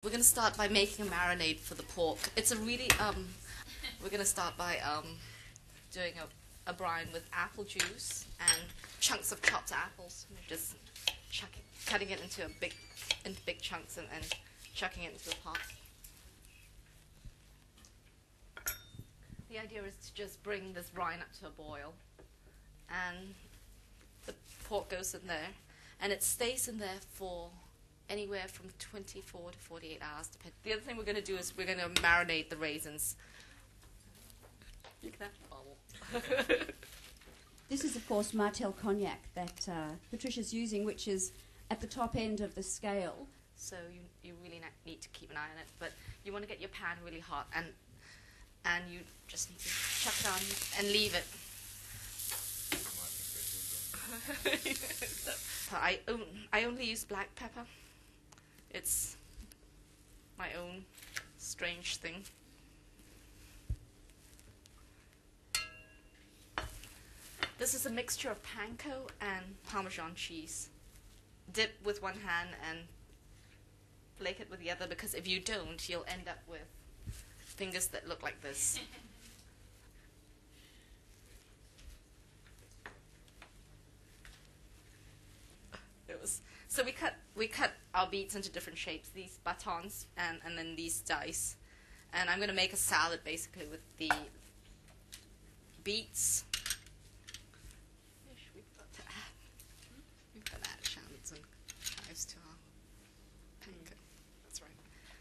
We're going to start by making a marinade for the pork. It's a really, we're going to start by doing a brine with apple juice and chunks of chopped apples. Just cutting it into big chunks and chucking it into the pot. The idea is to just bring this brine up to a boil, and the pork goes in there, and it stays in there for anywhere from 24 to 48 hours. The other thing we're going to do is we're going to marinate the raisins. Look at that bubble. This is, of course, Martell cognac that Patricia's using, which is at the top end of the scale. So you really need to keep an eye on it, but you want to get your pan really hot, and you just need to chuck it on and leave it. I only use black pepper. It's my own strange thing. This is a mixture of panko and Parmesan cheese. Dip with one hand and flake it with the other, because if you don't, you'll end up with fingers that look like this. So we cut our beets into different shapes, these batons and then these dice. And I'm going to make a salad basically with the beets. We've got to add shallots and chives to our panko. That's right.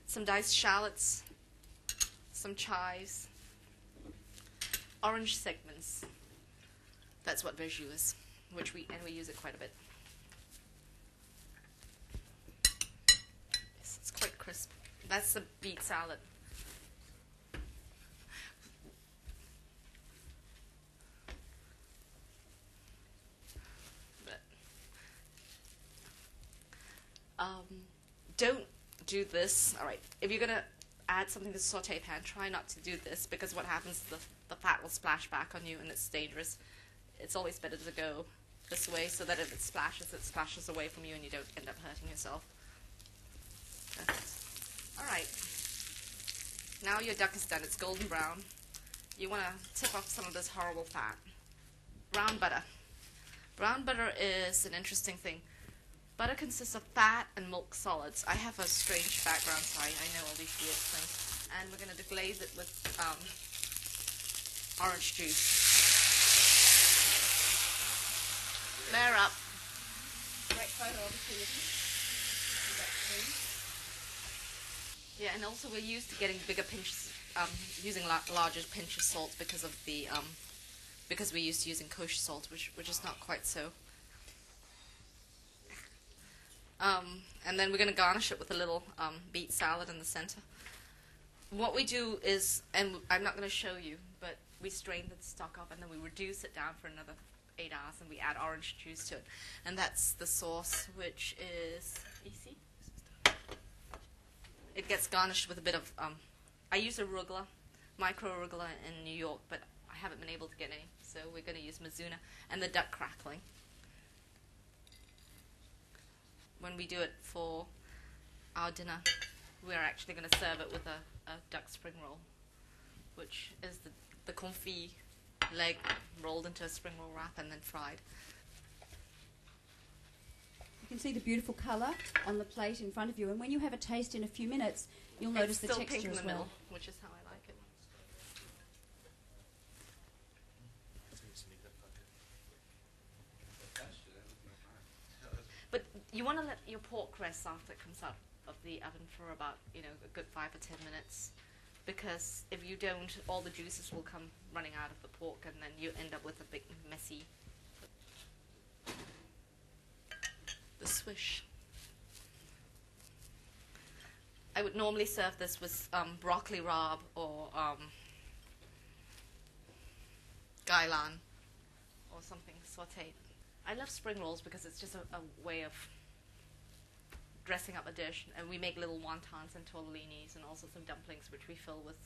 Some diced shallots, some chives, orange segments. That's what verjus is, we use it quite a bit. Yes, it's quite crisp. That's the beet salad. Don't do this. All right, if you're gonna add something to the saute pan, try not to do this, because what happens is the fat will splash back on you, and it's dangerous. It's always better to go this way, so that if it splashes away from you, and you don't end up hurting yourself. All right. Now your duck is done. It's golden brown. You want to tip off some of this horrible fat. Brown butter. Brown butter is an interesting thing. Butter consists of fat and milk solids. I have a strange background, so I know all these weird things. And we're going to deglaze it with orange juice. Layer up. Yeah, and also we're used to getting bigger pinches, using larger pinch of salt because of the because we're used to using kosher salt, which is not quite so. And then we're going to garnish it with a little beet salad in the center. What we do is, and I'm not going to show you, but we strain the stock off and then we reduce it down for another 8 hours, and we add orange juice to it. And that's the sauce, which is, you see? It gets garnished with a bit of, I use arugula, micro arugula in New York, but I haven't been able to get any, so we're going to use Mizuna and the duck crackling. When we do it for our dinner, we're actually going to serve it with a duck spring roll, which is the confit leg rolled into a spring roll wrap and then fried. You can see the beautiful colour on the plate in front of you, and when you have a taste in a few minutes, you'll notice the texture pink in the as well. middle, which is how I like it. But you want to let your pork rest after it comes out of the oven for about, a good 5 or 10 minutes, because if you don't, all the juices will come running out of the pork, and then you end up with a big messy. The swish. I would normally serve this with broccoli rabe or gailan or something sauteed. I love spring rolls because it's just a way of dressing up a dish, and we make little wontons and tortellinis and also some dumplings, which we fill with,